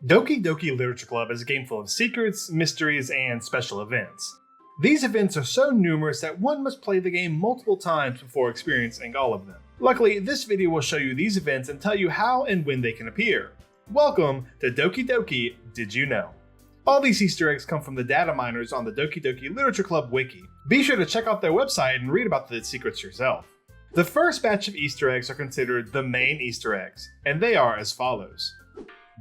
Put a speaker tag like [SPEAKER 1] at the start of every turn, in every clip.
[SPEAKER 1] Doki Doki Literature Club is a game full of secrets, mysteries, and special events. These events are so numerous that one must play the game multiple times before experiencing all of them. Luckily, this video will show you these events and tell you how and when they can appear. Welcome to Doki Doki Did You Know? All these Easter eggs come from the data miners on the Doki Doki Literature Club wiki. Be sure to check out their website and read about the secrets yourself. The first batch of Easter eggs are considered the main Easter eggs, and they are as follows.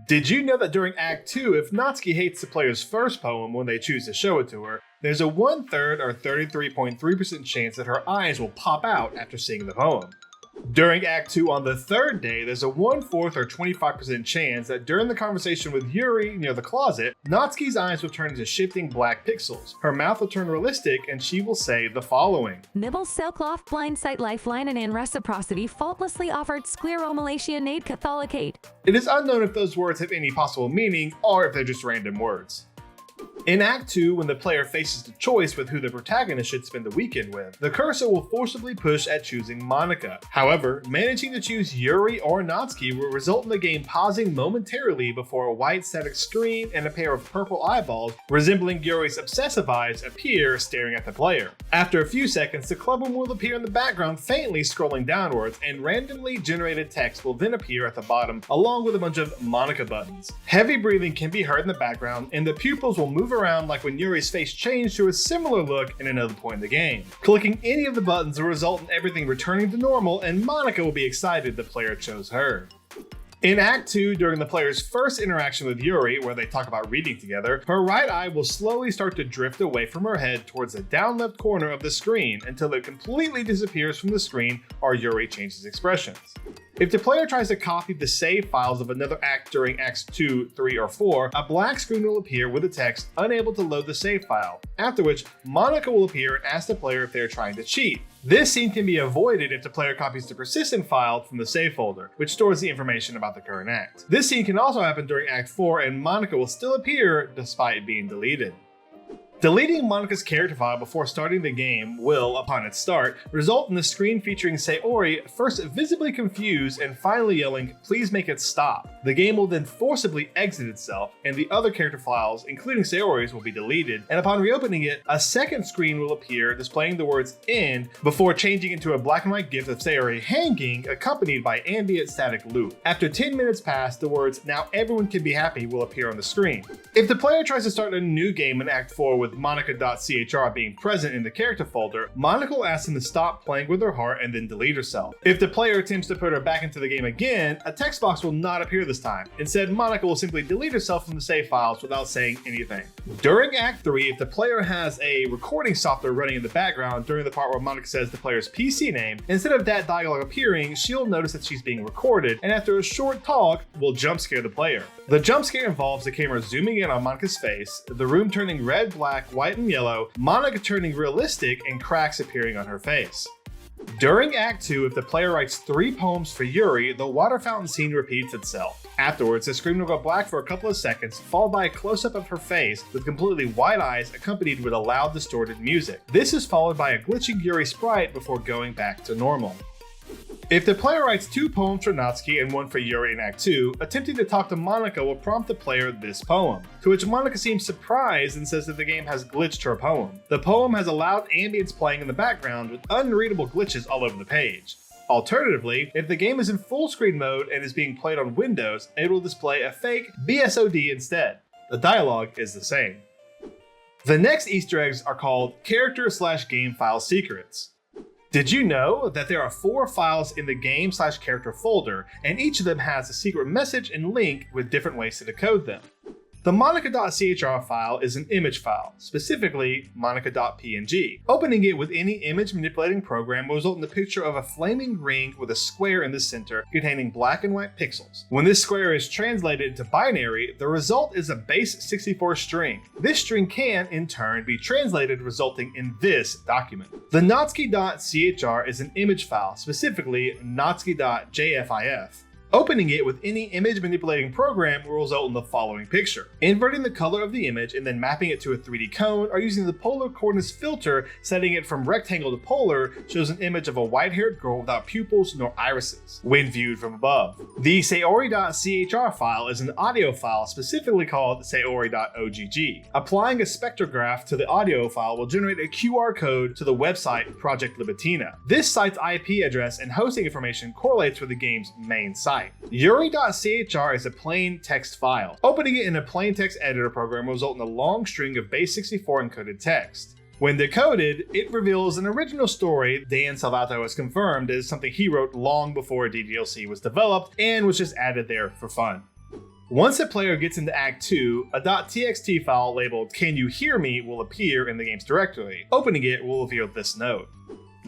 [SPEAKER 1] Did you know that during Act 2, if Natsuki hates the player's first poem when they choose to show it to her, there's a 1/3 or 33.3% chance that her eyes will pop out after seeing the poem? During Act 2 on the third day, there's a 1/4 or 25% chance that during the conversation with Yuri near the closet, Natsuki's eyes will turn into shifting black pixels. Her mouth will turn realistic and she will say the following.
[SPEAKER 2] Nibbles, Silkloft, Blindsight, Lifeline, and in Reciprocity faultlessly offered Scleromalacia Nade Catholicate.
[SPEAKER 1] It is unknown if those words have any possible meaning or if they're just random words. In Act 2, when the player faces the choice with who the protagonist should spend the weekend with, the cursor will forcibly push at choosing Monika. However, managing to choose Yuri or Natsuki will result in the game pausing momentarily before a white static screen and a pair of purple eyeballs resembling Yuri's obsessive eyes appear staring at the player. After a few seconds, the clubroom will appear in the background faintly scrolling downwards, and randomly generated text will then appear at the bottom along with a bunch of Monika buttons. Heavy breathing can be heard in the background, and the pupils will move around like when Yuri's face changed to a similar look in another point in the game. Clicking any of the buttons will result in everything returning to normal, and Monika will be excited the player chose her. In Act 2, during the player's first interaction with Yuri, where they talk about reading together, her right eye will slowly start to drift away from her head towards the down left corner of the screen until it completely disappears from the screen or Yuri changes expressions. If the player tries to copy the save files of another act during Acts 2, 3, or 4, a black screen will appear with the text unable to load the save file, after which Monika will appear and ask the player if they are trying to cheat. This scene can be avoided if the player copies the persistent file from the save folder, which stores the information about the current act. This scene can also happen during Act 4 and Monika will still appear despite being deleted. Deleting Monika's character file before starting the game will, upon its start, result in the screen featuring Sayori first visibly confused and finally yelling, "Please make it stop." The game will then forcibly exit itself, and the other character files, including Sayori's, will be deleted, and upon reopening it, a second screen will appear displaying the words "end" before changing into a black and white GIF of Sayori hanging, accompanied by ambient static loop. After 10 minutes pass, the words "Now everyone can be happy" will appear on the screen. If the player tries to start a new game in Act 4 with Monika.chr being present in the character folder, Monika will ask him to stop playing with her heart and then delete herself. If the player attempts to put her back into the game again, a text box will not appear this time. Instead, Monika will simply delete herself from the save files without saying anything. During Act 3, if the player has a recording software running in the background during the part where Monika says the player's PC name, instead of that dialogue appearing, she'll notice that she's being recorded, and after a short talk, will jump scare the player. The jump scare involves the camera zooming in on Monika's face, the room turning red, black, white, and yellow, Monika turning realistic, and cracks appearing on her face. During Act 2, if the player writes 3 poems for Yuri, the water fountain scene repeats itself. Afterwards, the screen will go black for a couple of seconds, followed by a close-up of her face with completely white eyes accompanied with a loud distorted music. This is followed by a glitching Yuri sprite before going back to normal. If the player writes 2 poems for Natsuki and 1 for Yuri in Act 2, attempting to talk to Monika will prompt the player this poem, to which Monika seems surprised and says that the game has glitched her poem. The poem has a loud ambience playing in the background with unreadable glitches all over the page. Alternatively, if the game is in full screen mode and is being played on Windows, it will display a fake BSOD instead. The dialogue is the same. The next Easter eggs are called character/game file secrets. Did you know that there are 4 files in the game/character folder, and each of them has a secret message and link with different ways to decode them? The Monika.chr file is an image file, specifically Monika.png. Opening it with any image manipulating program will result in the picture of a flaming ring with a square in the center containing black and white pixels. When this square is translated into binary, the result is a base 64 string. This string can, in turn, be translated resulting in this document. The Natsuki.chr is an image file, specifically Natsuki.jfif. Opening it with any image manipulating program will result in the following picture. Inverting the color of the image and then mapping it to a 3D cone, or using the polar coordinates filter, setting it from rectangle to polar, shows an image of a white-haired girl without pupils nor irises, when viewed from above. The Sayori.chr file is an audio file specifically called Sayori.ogg. Applying a spectrograph to the audio file will generate a QR code to the website Project Libitina. This site's IP address and hosting information correlates with the game's main site. Yuri.chr is a plain text file. Opening it in a plain text editor program will result in a long string of base64 encoded text. When decoded, it reveals an original story Dan Salvato has confirmed is something he wrote long before DDLC was developed and was just added there for fun. Once a player gets into Act 2, a .txt file labeled "Can you hear me" will appear in the game's directory. Opening it will reveal this note.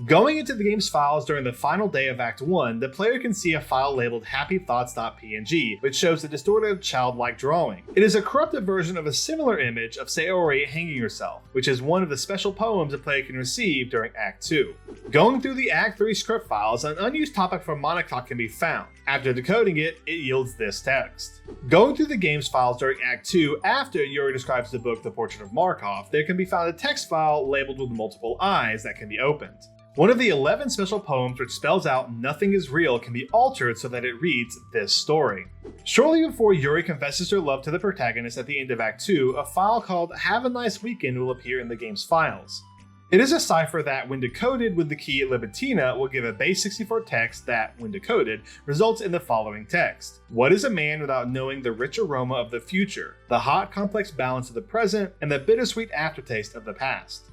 [SPEAKER 1] Going into the game's files during the final day of Act 1, the player can see a file labeled happythoughts.png, which shows a distorted childlike drawing. It is a corrupted version of a similar image of Sayori hanging herself, which is one of the special poems a player can receive during Act 2. Going through the Act 3 script files, an unused topic from Monocoque can be found. After decoding it, it yields this text. Going through the game's files during Act 2, after Yuri describes the book The Portrait of Markov, there can be found a text file labeled with multiple eyes that can be opened. One of the 11 special poems which spells out "nothing is real" can be altered so that it reads this story. Shortly before Yuri confesses her love to the protagonist at the end of Act 2, a file called "Have a Nice Weekend" will appear in the game's files. It is a cipher that, when decoded with the key Libitina, will give a base64 text that, when decoded, results in the following text. What is a man without knowing the rich aroma of the future, the hot, complex balance of the present, and the bittersweet aftertaste of the past?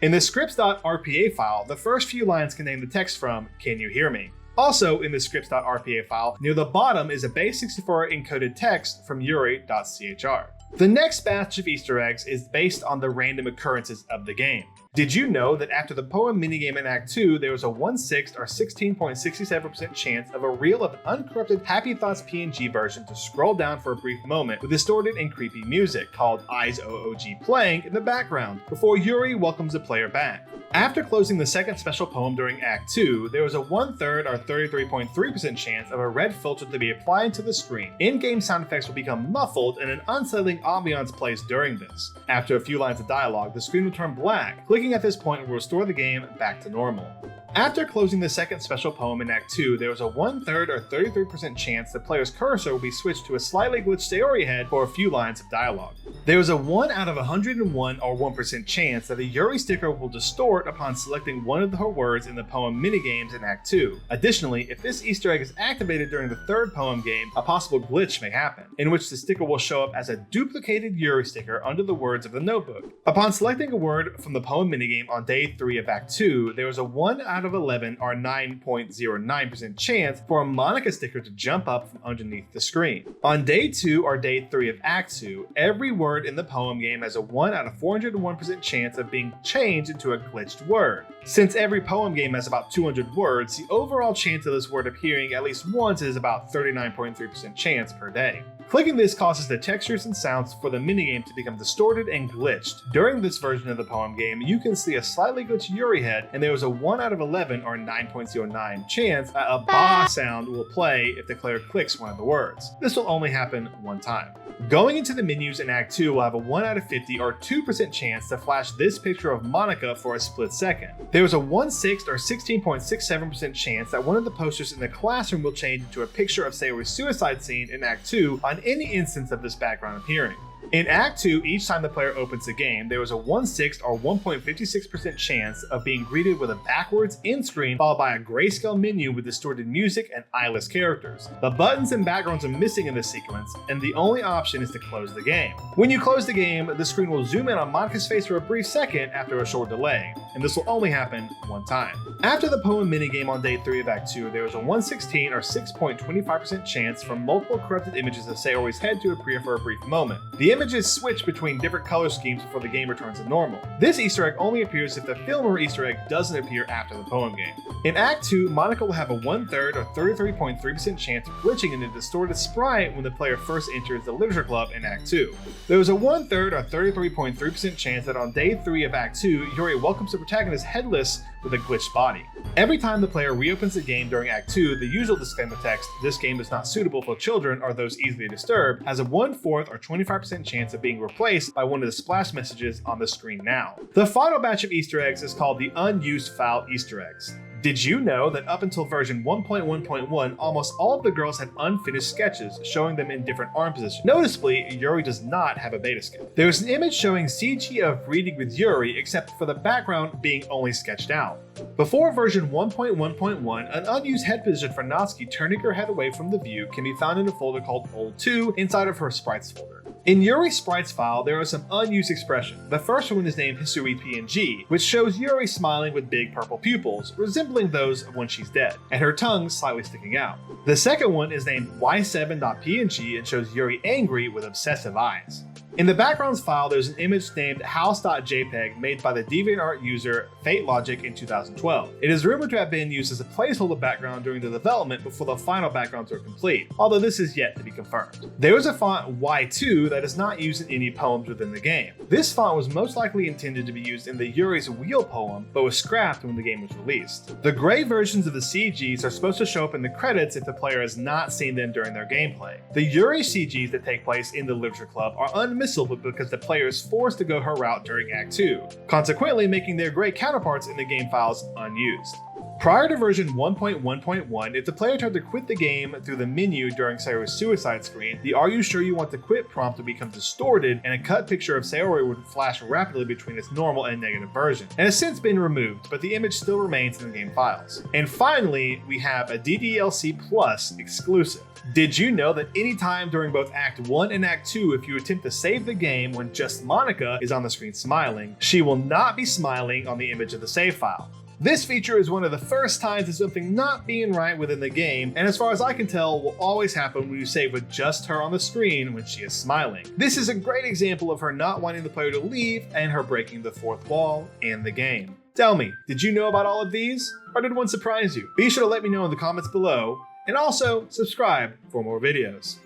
[SPEAKER 1] In the scripts.rpa file, the first few lines contain the text from "Can you hear me?" Also in the scripts.rpa file, near the bottom is a base64 encoded text from Yuri.chr. The next batch of Easter eggs is based on the random occurrences of the game. Did you know that after the poem minigame in Act 2, there was a 1/6 or 16.67% chance of a real of uncorrupted Happy Thoughts PNG version to scroll down for a brief moment with distorted and creepy music called Eyes OOG playing in the background before Yuri welcomes the player back? After closing the second special poem during Act 2, there was a 1/3 or 33.3% chance of a red filter to be applied to the screen. In-game sound effects will become muffled and an unsettling ambiance plays during this. After a few lines of dialogue, the screen will turn black. Clicking at this point will restore the game back to normal. After closing the second special poem in Act 2, there was a 1/3 or 33% chance the player's cursor will be switched to a slightly glitched Sayori head for a few lines of dialogue. There was a 1 out of 101 or 1% chance that a Yuri sticker will distort upon selecting one of her words in the poem minigames in Act 2. Additionally, if this Easter egg is activated during the third poem game, a possible glitch may happen, in which the sticker will show up as a duplicated Yuri sticker under the words of the notebook. Upon selecting a word from the poem minigame on day 3 of Act 2, there was a 1 out of 11 or 9.09% chance for a Monica sticker to jump up from underneath the screen. On day 2 or day 3 of Act 2, every word in the poem game has a 1 out of 401% chance of being changed into a glitched word. Since every poem game has about 200 words, the overall chance of this word appearing at least once is about 39.3% chance per day. Clicking this causes the textures and sounds for the minigame to become distorted and glitched. During this version of the poem game, you can see a slightly glitched Yuri head, and there was a 1 out of 11 or 9.09 chance that a ba sound will play if the player clicks one of the words. This will only happen one time. Going into the menus in Act 2 will have a 1 out of 50 or 2% chance to flash this picture of Monica for a split second. There is a 1/6 or 16.67% chance that one of the posters in the classroom will change into a picture of Sayori's suicide scene in Act 2 on any instance of this background appearing. In Act 2, each time the player opens the game, there is a 1/6 or 1.56% chance of being greeted with a backwards end screen followed by a grayscale menu with distorted music and eyeless characters. The buttons and backgrounds are missing in this sequence, and the only option is to close the game. When you close the game, the screen will zoom in on Monica's face for a brief second after a short delay, and this will only happen one time. After the poem minigame on day 3 of Act 2, there is a 1/16 or 6.25% chance for multiple corrupted images of Sayori's head to appear for a brief moment. The images switch between different color schemes before the game returns to normal. This Easter egg only appears if the film or Easter egg doesn't appear after the poem game. In Act 2, Monica will have a 1/3 or 33.3% chance of glitching in a distorted sprite when the player first enters the Literature Club in Act 2. There is a 1/3 or 33.3% chance that on day 3 of Act 2, Yuri welcomes the protagonist headless with a glitched body. Every time the player reopens the game during Act 2, the usual disclaimer text, "This game is not suitable for children or those easily disturbed," has a 1/4 or 25% chance of being replaced by one of the splash messages on the screen now. The final batch of Easter eggs is called the Unused File Easter eggs. Did you know that up until version 1.1.1, almost all of the girls had unfinished sketches, showing them in different arm positions? Noticeably, Yuri does not have a beta skill. There is an image showing CG of reading with Yuri, except for the background being only sketched out. Before version 1.1.1, an unused head position for Natsuki turning her head away from the view can be found in a folder called Old 2 inside of her sprites folder. In Yuri's sprites file, there are some unused expressions. The first one is named Hisui PNG, which shows Yuri smiling with big purple pupils, resembling those of when she's dead, and her tongue slightly sticking out. The second one is named Y7.png and shows Yuri angry with obsessive eyes. In the backgrounds file, there's an image named house.jpg made by the DeviantArt user FateLogic in 2012. It is rumored to have been used as a placeholder background during the development before the final backgrounds were complete, although this is yet to be confirmed. There is a font Y2 that is not used in any poems within the game. This font was most likely intended to be used in the Yuri's Wheel poem, but was scrapped when the game was released. The gray versions of the CGs are supposed to show up in the credits if the player has not seen them during their gameplay. The Yuri CGs that take place in the Literature Club are unmissable because the player is forced to go her route during Act 2, consequently making their gray counterparts in the game files unused. Prior to version 1.1.1, if the player tried to quit the game through the menu during Sayori's suicide screen, the "Are you sure you want to quit" prompt would become distorted and a cut picture of Sayori would flash rapidly between its normal and negative version. It has since been removed, but the image still remains in the game files. And finally, we have a DDLC Plus exclusive. Did you know that anytime during both Act 1 and Act 2, if you attempt to save the game when just Monica is on the screen smiling, she will not be smiling on the image of the save file? This feature is one of the first times of something not being right within the game, and as far as I can tell, will always happen when you save with just her on the screen when she is smiling. This is a great example of her not wanting the player to leave and her breaking the fourth wall in the game. Tell me, did you know about all of these? Or did one surprise you? Be sure to let me know in the comments below, and also subscribe for more videos.